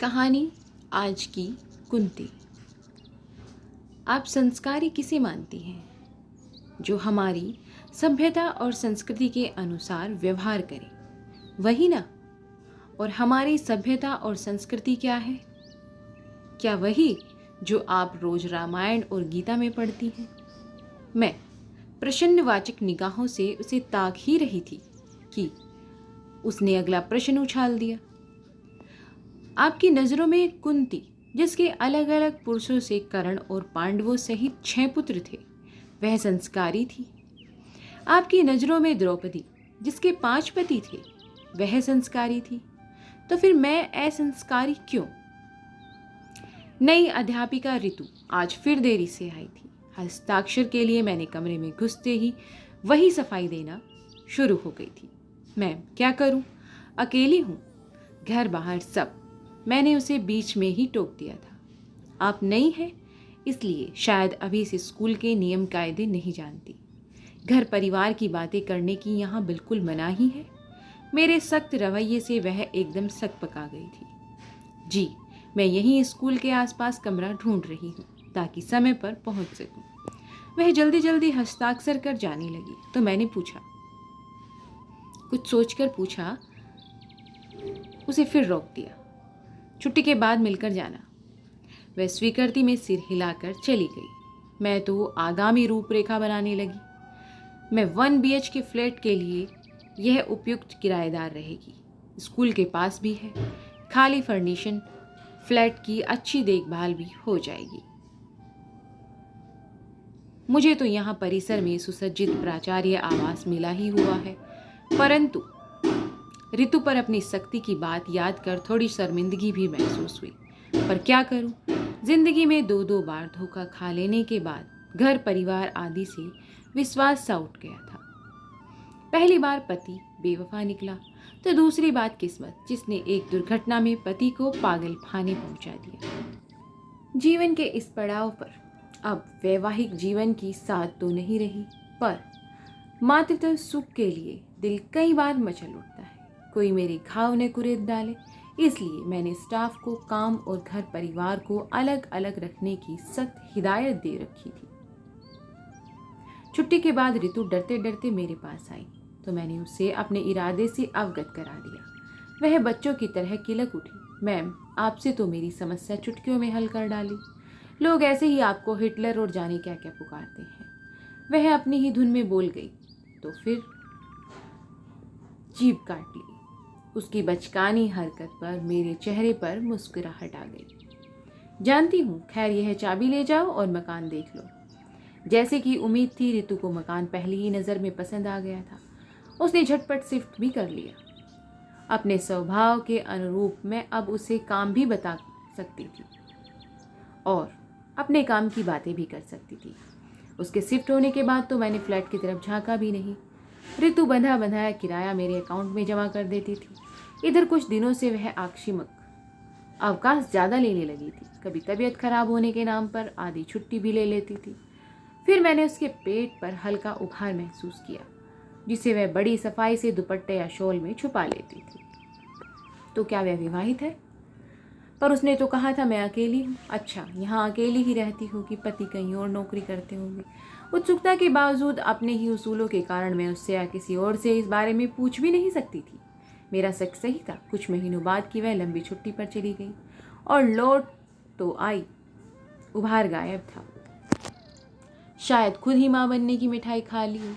कहानी आज की कुंती। आप संस्कारी किसे मानती हैं? जो हमारी सभ्यता और संस्कृति के अनुसार व्यवहार करे, वही ना? और हमारी सभ्यता और संस्कृति क्या है? क्या वही जो आप रोज रामायण और गीता में पढ़ती हैं? मैं प्रश्नवाचक निगाहों से उसे ताक ही रही थी कि उसने अगला प्रश्न उछाल दिया। आपकी नजरों में कुंती, जिसके अलग अलग पुरुषों से कर्ण और पांडवों सहित 6 पुत्र थे, वह संस्कारी थी। आपकी नजरों में द्रौपदी, जिसके 5 पति थे, वह संस्कारी थी। तो फिर मैं असंस्कारी क्यों? नई अध्यापिका ऋतु आज फिर देरी से आई थी। हस्ताक्षर के लिए मैंने कमरे में घुसते ही वही सफाई देना शुरू हो गई थी। मैं क्या करूं? अकेली हूं, घर बाहर सब। मैंने उसे बीच में ही टोक दिया था। आप नई हैं, इसलिए शायद अभी से स्कूल के नियम कायदे नहीं जानती। घर परिवार की बातें करने की यहाँ बिल्कुल मनाही है। मेरे सख्त रवैये से वह एकदम सक पका गई थी। जी, मैं यहीं स्कूल के आसपास कमरा ढूंढ रही हूँ ताकि समय पर पहुँच सकूँ। वह जल्दी जल्दी हस्ताक्षर कर जाने लगी तो मैंने कुछ सोचकर पूछा, उसे फिर रोक दिया। छुट्टी के बाद मिलकर जाना। वह स्वीकृति में सिर हिलाकर चली गई। मैं तो आगामी रूपरेखा बनाने लगी। मैं 1 BHK फ्लैट के लिए यह उपयुक्त किराएदार रहेगी। स्कूल के पास भी है, खाली फर्निशन, फ्लैट की अच्छी देखभाल भी हो जाएगी। मुझे तो यहाँ परिसर में सुसज्जित प्राचार्य आवास मिला ही हुआ है, परंतु ऋतु पर अपनी सख्ती की बात याद कर थोड़ी शर्मिंदगी भी महसूस हुई। पर क्या करूं? जिंदगी में 2 बार धोखा खा लेने के बाद घर परिवार आदि से विश्वास सा उठ गया था। पहली बार पति बेवफा निकला, तो दूसरी बात किस्मत, जिसने एक दुर्घटना में पति को पागल खाने पहुंचा दिया। जीवन के इस पड़ाव पर अब वैवाहिक जीवन की साथ तो नहीं रही, पर मातृत्व सुख के लिए दिल कई बार मचल उठता है। कोई मेरे घाव ने कुरेद डाले, इसलिए मैंने स्टाफ को काम और घर परिवार को अलग अलग रखने की सख्त हिदायत दे रखी थी। छुट्टी के बाद ऋतु डरते डरते मेरे पास आई तो मैंने उसे अपने इरादे से अवगत करा दिया। वह बच्चों की तरह किलक उठी, मैम, आपसे तो मेरी समस्या चुटकियों में हल कर डाली। लोग ऐसे ही आपको हिटलर और जाने क्या क्या पुकारते हैं। वह अपनी ही धुन में बोल गई तो फिर जीभ काट ली। उसकी बचकानी हरकत पर मेरे चेहरे पर मुस्कुराहट आ गई। जानती हूँ, खैर, यह चाबी ले जाओ और मकान देख लो। जैसे कि उम्मीद थी, ऋतु को मकान पहली ही नज़र में पसंद आ गया था। उसने झटपट शिफ्ट भी कर लिया। अपने स्वभाव के अनुरूप मैं अब उसे काम भी बता सकती थी और अपने काम की बातें भी कर सकती थी। उसके शिफ्ट होने के बाद तो मैंने फ्लैट की तरफ झांका भी नहीं। ऋतु बंधा बंधाया किराया मेरे अकाउंट में जमा कर देती थी। इधर कुछ दिनों से वह आकस्मिक अवकाश ज़्यादा लेने लगी थी। कभी तबीयत खराब होने के नाम पर आधी छुट्टी भी ले लेती थी। फिर मैंने उसके पेट पर हल्का उभार महसूस किया, जिसे वह बड़ी सफाई से दुपट्टे या शॉल में छुपा लेती थी। तो क्या वह विवाहित है? पर उसने तो कहा था मैं अकेली हूँ। अच्छा, यहाँ अकेली ही रहती हो कि पति कहीं और नौकरी करते होंगे? उत्सुकता के बावजूद अपने ही उसूलों के कारण मैं उससे या किसी और से इस बारे में पूछ भी नहीं सकती थी। मेरा शक सही था। कुछ महीनों बाद की वह लंबी छुट्टी पर चली गई और लौट तो आई, उभार गायब था। शायद खुद ही माँ बनने की मिठाई खा ली हो,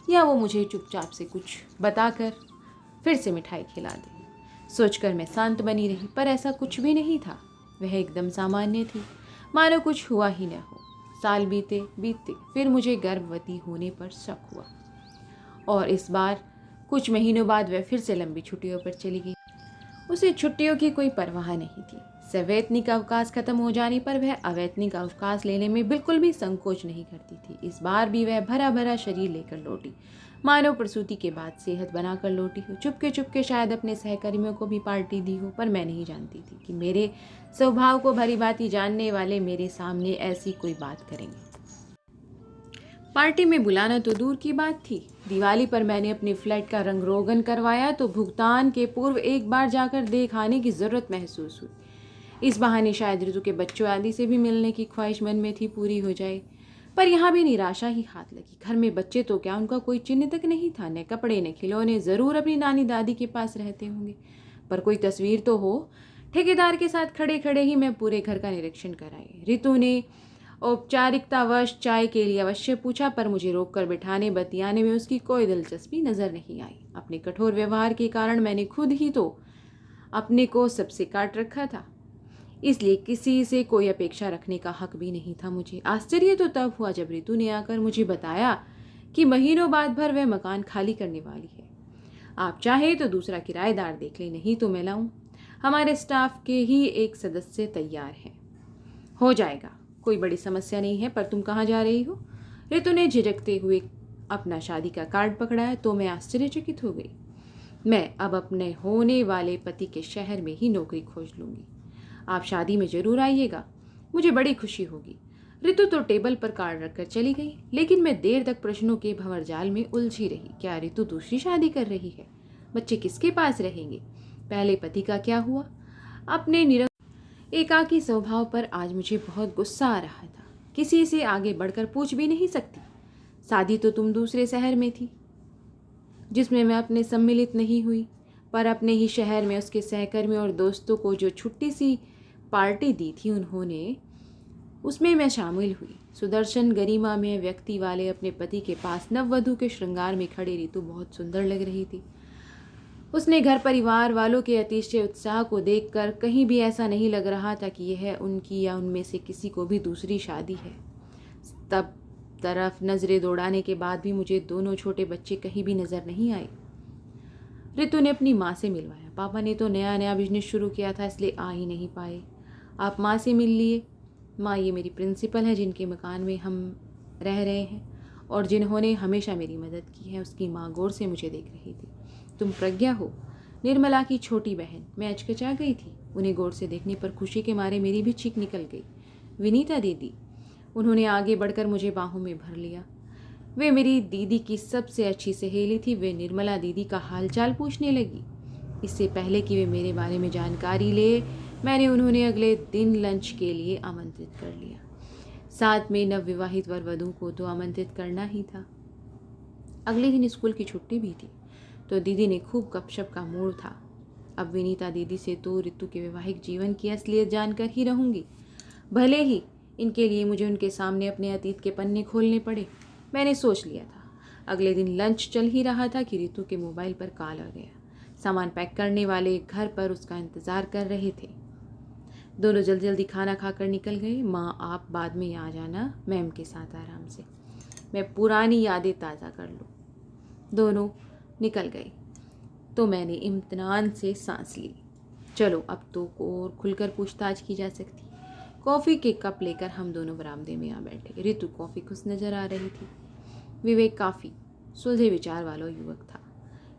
या वो मुझे चुपचाप से कुछ बताकर फिर से मिठाई खिला दे। सोचकर मैं शांत बनी रही, पर ऐसा कुछ भी नहीं था। वह एकदम सामान्य थी, मानो कुछ हुआ ही न हो। साल बीते फिर मुझे गर्भवती होने पर शक हुआ और इस बार कुछ महीनों बाद वह फिर से लंबी छुट्टियों पर चली गई। उसे छुट्टियों की कोई परवाह नहीं थी। सवैतनिक अवकाश खत्म हो जाने पर वह अवैतनिक अवकाश लेने में बिल्कुल भी संकोच नहीं करती थी। इस बार भी वह भरा भरा शरीर लेकर लौटी, मानो प्रसूति के बाद सेहत बनाकर लौटी हो। चुपके चुपके शायद अपने सहकर्मियों को भी पार्टी दी हो, पर मैं नहीं जानती थी कि मेरे स्वभाव को भली भांति जानने वाले मेरे सामने ऐसी कोई बात करेंगे। पार्टी में बुलाना तो दूर की बात थी, दिवाली पर मैंने अपने फ्लैट का रंग रोगन करवाया तो भुगतान के पूर्व एक बार जाकर देख आने की ज़रूरत महसूस हुई। इस बहाने शायद ऋतु के बच्चों आदि से भी मिलने की ख्वाहिश मन में थी पूरी हो जाए। पर यहाँ भी निराशा ही हाथ लगी। घर में बच्चे तो क्या, उनका कोई चिन्ह तक नहीं था, न कपड़े न खिलौने। ज़रूर अपनी नानी दादी के पास रहते होंगे, पर कोई तस्वीर तो हो। ठेकेदार के साथ खड़े खड़े ही मैं पूरे घर का निरीक्षण कराई। ऋतु ने औपचारिकतावश चाय के लिए अवश्य पूछा, पर मुझे रोककर बिठाने बतियाने में उसकी कोई दिलचस्पी नजर नहीं आई। अपने कठोर व्यवहार के कारण मैंने खुद ही तो अपने को सबसे काट रखा था, इसलिए किसी से कोई अपेक्षा रखने का हक भी नहीं था मुझे। आश्चर्य तो तब हुआ जब ऋतु ने आकर मुझे बताया कि महीनों बाद भर वह मकान खाली करने वाली है। आप चाहे तो दूसरा किराएदार देख ले, नहीं तो मैं लाऊं। हमारे स्टाफ के ही एक सदस्य तैयार हैं। हो जाएगा, कोई बड़ी समस्या नहीं है। पर तुम कहाँ जा रही हो? ऋतु ने झिझकते हुए अपना शादी का कार्ड पकड़ाया तो मैं आश्चर्यचकित हो गई। मैं अब अपने होने वाले पति के शहर में ही नौकरी खोज लूंगी। आप शादी में जरूर आइएगा, मुझे बड़ी खुशी होगी। ऋतु तो टेबल पर कार्ड रखकर चली गई, लेकिन मैं देर तक प्रश्नों के भंवरजाल में उलझी रही। क्या ऋतु दूसरी शादी कर रही है? बच्चे किसके पास रहेंगे? पहले पति का क्या हुआ? अपने एकाकी स्वभाव पर आज मुझे बहुत गुस्सा आ रहा था। किसी से आगे बढ़कर पूछ भी नहीं सकती। शादी तो तुम दूसरे शहर में थी, जिसमें मैं अपने सम्मिलित नहीं हुई, पर अपने ही शहर में उसके सहकर्मी और दोस्तों को जो छुट्टी सी पार्टी दी थी उन्होंने, उसमें मैं शामिल हुई। सुदर्शन गरिमा में व्यक्ति वाले अपने पति के पास नववधु के श्रृंगार में खड़ी ऋतु बहुत सुंदर लग रही थी। उसने घर परिवार वालों के अतिशय उत्साह को देखकर कहीं भी ऐसा नहीं लग रहा था कि यह उनकी या उनमें से किसी को भी दूसरी शादी है। तब तरफ नजरें दौड़ाने के बाद भी मुझे दोनों छोटे बच्चे कहीं भी नजर नहीं आए। ऋतु ने अपनी माँ से मिलवाया। पापा ने तो नया नया बिजनेस शुरू किया था, इसलिए आ ही नहीं पाए। आप माँ से मिल लिए? माँ ये मेरी प्रिंसिपल है, जिनके मकान में हम रह रहे हैं और जिन्होंने हमेशा मेरी मदद की है। उसकी माँ गौर से मुझे देख रही थी। तुम प्रज्ञा हो, निर्मला की छोटी बहन। मैं अचकचा गई थी। उन्हें गौर से देखने पर खुशी के मारे मेरी भी चीख निकल गई। विनीता दीदी। उन्होंने आगे बढ़कर मुझे बाहों में भर लिया। वे मेरी दीदी की सबसे अच्छी सहेली थी। वे निर्मला दीदी का हालचाल पूछने लगी। इससे पहले कि वे मेरे बारे में जानकारी ले, मैंने उन्होंने अगले दिन लंच के लिए आमंत्रित कर लिया। साथ में नवविवाहित वर वधू को तो आमंत्रित करना ही था। अगले दिन स्कूल की छुट्टी भी थी, तो दीदी ने खूब गपशप का मूड था। अब विनीता दीदी से तो ऋतु के वैवाहिक जीवन की असलियत जानकर ही रहूंगी, भले ही इनके लिए मुझे उनके सामने अपने अतीत के पन्ने खोलने पड़े। मैंने सोच लिया था। अगले दिन लंच चल ही रहा था कि ऋतु के मोबाइल पर कॉल आ गया। सामान पैक करने वाले घर पर उसका इंतज़ार कर रहे थे। दोनों जल्दी जल्दी खाना खाकर निकल गए। माँ आप बाद में आ जाना मैम के साथ आराम से, मैं पुरानी यादें ताज़ा कर लूँ। दोनों निकल गए तो मैंने इम्तिनान से सांस ली। चलो अब तो और खुलकर पूछताछ की जा सकती। कॉफ़ी के कप लेकर हम दोनों बरामदे में आ बैठे। ऋतु कॉफ़ी खुश नज़र आ रही थी। विवेक काफ़ी सुलझे विचार वाला युवक था।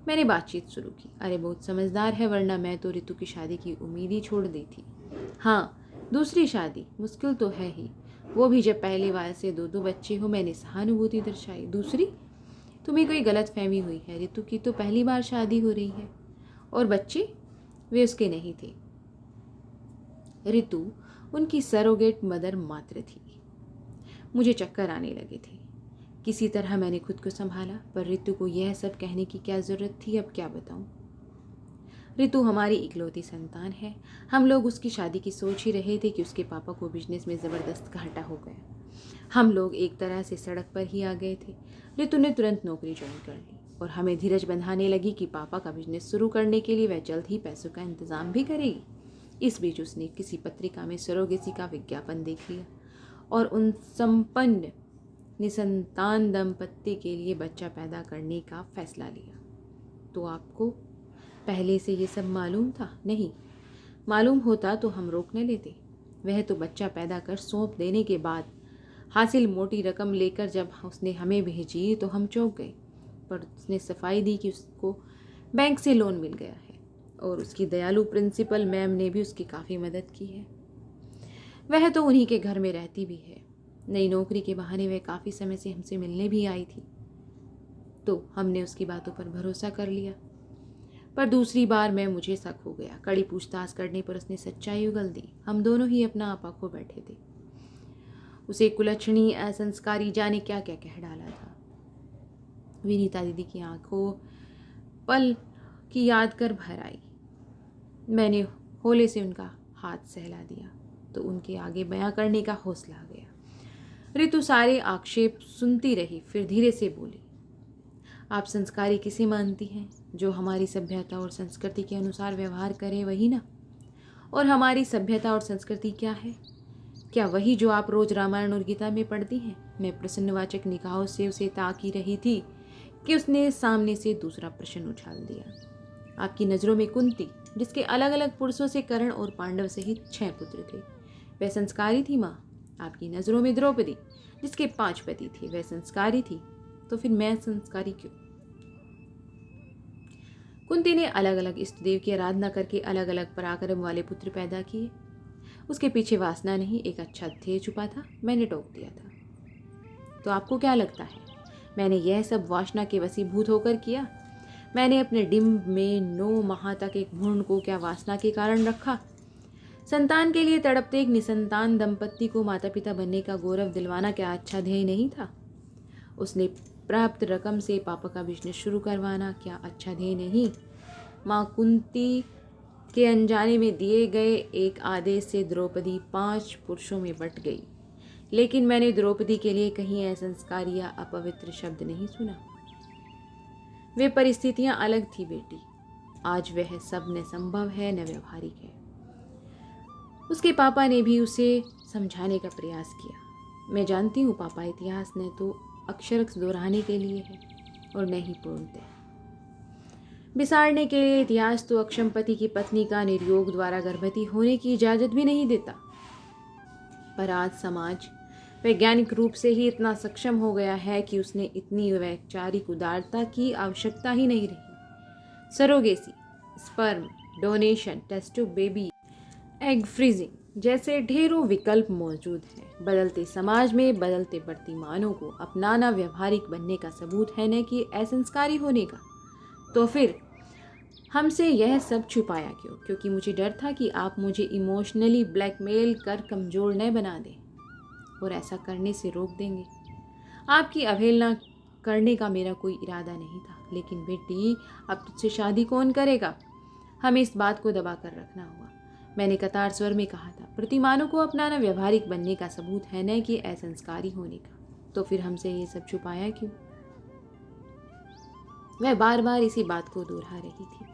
मैंने बातचीत शुरू की। अरे बहुत समझदार है, वरना मैं तो ऋतु की शादी की उम्मीद ही छोड़ दी थी। हाँ, दूसरी शादी मुश्किल तो है ही, वो भी जब पहले वाले से दो दो बच्चे हो। मैंने सहानुभूति दर्शाई। दूसरी? तुम्हें कोई गलत फहमी हुई है। ऋतु की तो पहली बार शादी हो रही है। और बच्चे? वे उसके नहीं थे। ऋतु उनकी सरोगेट मदर मात्र थी। मुझे चक्कर आने लगे थे। किसी तरह मैंने खुद को संभाला, पर ऋतु को यह सब कहने की क्या ज़रूरत थी? अब क्या बताऊं? ऋतु हमारी इकलौती संतान है। हम लोग उसकी शादी की सोच ही रहे थे कि उसके पापा को बिजनेस में ज़बरदस्त घाटा हो गया। हम लोग एक तरह से सड़क पर ही आ गए थे। ऋतु ने तुरंत नौकरी ज्वाइन कर ली और हमें धीरज बंधाने लगी कि पापा का बिजनेस शुरू करने के लिए वह जल्द ही पैसों का इंतज़ाम भी करेगी। इस बीच उसने किसी पत्रिका में सरोगेसी का विज्ञापन देख लिया और उन संपन्न निसंतान दंपत्ति के लिए बच्चा पैदा करने का फैसला लिया। तो आपको पहले से ये सब मालूम था? नहीं, मालूम होता तो हम रोक न लेते। वह तो बच्चा पैदा कर सौंप देने के बाद हासिल मोटी रकम लेकर जब उसने हमें भेजी तो हम चौंक गए, पर उसने सफाई दी कि उसको बैंक से लोन मिल गया है और उसकी दयालु प्रिंसिपल मैम ने भी उसकी काफ़ी मदद की है। वह तो उन्हीं के घर में रहती भी है। नई नौकरी के बहाने वह काफ़ी समय से हमसे मिलने भी आई थी, तो हमने उसकी बातों पर भरोसा कर लिया। पर दूसरी बार मुझे शक हो गया। कड़ी पूछताछ करने पर उसने सच्चाई उगल दी। हम दोनों ही अपना आपा खो बैठे थे। उसे कुलक्षणी, असंस्कारी, जाने क्या क्या कह डाला था। विनीता दीदी की आंखों पल की याद कर भर आई। मैंने होले से उनका हाथ सहला दिया तो उनके आगे बयां करने का हौसला आ गया। ऋतु सारे आक्षेप सुनती रही, फिर धीरे से बोली, आप संस्कारी किसे मानती हैं? जो हमारी सभ्यता और संस्कृति के अनुसार व्यवहार करे वही ना। और हमारी सभ्यता और संस्कृति क्या है? क्या वही जो आप रोज रामायण और गीता में पढ़ती हैं? मैं प्रश्नवाचक निगाहों से उसे ताक ही रही थी कि उसने सामने से दूसरा प्रश्न उछाल दिया। आपकी नज़रों में कुंती, जिसके अलग अलग पुरुषों से कर्ण और पांडव सहित 6 पुत्र थे, वह संस्कारी थी माँ? आपकी नज़रों में द्रौपदी, जिसके 5 पति थे, वह संस्कारी थी? तो फिर मैं संस्कारी क्यों? कुंती ने अलग अलग इष्ट देव की आराधना करके अलग अलग पराक्रम वाले पुत्र पैदा किए। उसके पीछे वासना नहीं, एक अच्छा ध्येय छुपा था। मैंने टोक दिया था। तो आपको क्या लगता है मैंने यह सब वासना के वशीभूत होकर किया? मैंने अपने डिंब में 9 माह तक एक भ्रूण को क्या वासना के कारण रखा? संतान के लिए तड़पते एक निसंतान दंपत्ति को माता पिता बनने का गौरव दिलवाना क्या अच्छा ध्येय नहीं था? उसने प्राप्त रकम से पापा का बिजनेस शुरू करवाना क्या अच्छा ध्येय नहीं? माँ कुंती के अनजाने में दिए गए एक आदेश से द्रौपदी 5 पुरुषों में बट गई, लेकिन मैंने द्रौपदी के लिए कहीं असंस्कार या अपवित्र शब्द नहीं सुना। वे परिस्थितियां अलग थी बेटी। आज वह सब न संभव है न व्यवहारिक है। उसके पापा ने भी उसे समझाने का प्रयास किया। मैं जानती हूँ पापा, इतिहास ने तो अक्षरश दोहराने के लिए है और न ही पूर्णतः बिसारने के लिए। इतिहास तो अक्षम पति की पत्नी का निर्योग द्वारा गर्भवती होने की इजाजत भी नहीं देता। पर आज समाज वैज्ञानिक रूप से ही इतना सक्षम हो गया है कि उसने इतनी वैचारिक उदारता की आवश्यकता ही नहीं रही। Surrogacy, sperm donation, test tube baby, egg freezing जैसे ढेरों विकल्प मौजूद हैं। बदलते समाज में बदलते प्रतिमानों को अपनाना व्यवहारिक बनने का सबूत है, न कि असंस्कारी होने का। तो फिर हमसे यह सब छुपाया क्यों? क्योंकि मुझे डर था कि आप मुझे इमोशनली ब्लैकमेल कर कमज़ोर न बना दें और ऐसा करने से रोक देंगे। आपकी अवहेलना करने का मेरा कोई इरादा नहीं था, लेकिन बेटी अब तुझसे शादी कौन करेगा? हमें इस बात को दबा कर रखना हुआ। मैंने कतार स्वर में कहा था, प्रतिमानों को अपनाना व्यवहारिक बनने का सबूत है, न कि असंस्कारी होने का। तो फिर हमसे ये सब छुपाया क्यों? वह बार बार इसी बात को दोहरा रही थी।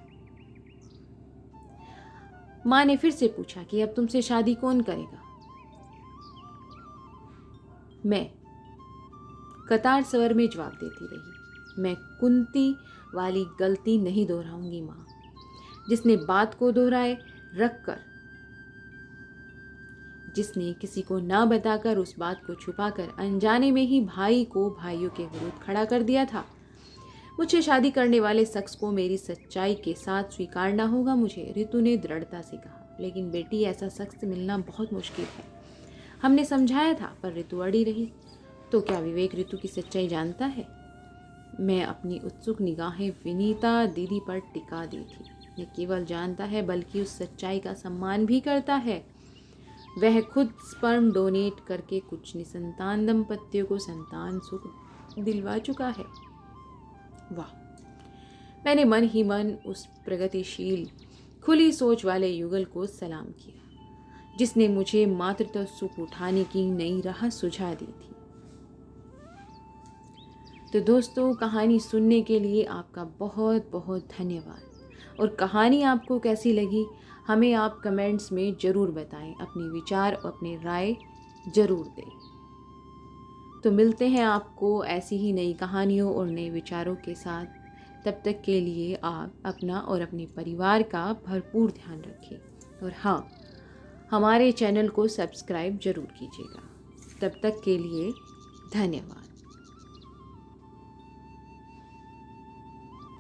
माँ ने फिर से पूछा कि अब तुमसे शादी कौन करेगा? मैं कतार स्वर में जवाब देती रही, मैं कुंती वाली गलती नहीं दोहराऊंगी माँ, जिसने बात को दोहराए रखकर, जिसने किसी को ना बताकर उस बात को छुपाकर अनजाने में ही भाई को भाइयों के विरुद्ध खड़ा कर दिया था। मुझे शादी करने वाले शख्स को मेरी सच्चाई के साथ स्वीकारना होगा मुझे, ऋतु ने दृढ़ता से कहा। लेकिन बेटी ऐसा शख्स मिलना बहुत मुश्किल है। हमने समझाया था पर ऋतु अड़ी रही। तो क्या विवेक ऋतु की सच्चाई जानता है? मैं अपनी उत्सुक निगाहें विनीता दीदी पर टिका दी थी। न केवल जानता है बल्कि उस सच्चाई का सम्मान भी करता है। वह खुद स्पर्म डोनेट करके कुछ निसंतान दंपतियों को संतान सुख दिलवा चुका है। वाह! मैंने मन ही मन उस प्रगतिशील खुली सोच वाले युगल को सलाम किया, जिसने मुझे मातृत्व सुख उठाने की नई राह सुझा दी थी। तो दोस्तों, कहानी सुनने के लिए आपका बहुत बहुत धन्यवाद। और कहानी आपको कैसी लगी हमें आप कमेंट्स में ज़रूर बताएं। अपने विचार और अपने राय ज़रूर दें। तो मिलते हैं आपको ऐसी ही नई कहानियों और नए विचारों के साथ। तब तक के लिए आप अपना और अपने परिवार का भरपूर ध्यान रखें। और हाँ, हमारे चैनल को सब्सक्राइब ज़रूर कीजिएगा। तब तक के लिए धन्यवाद।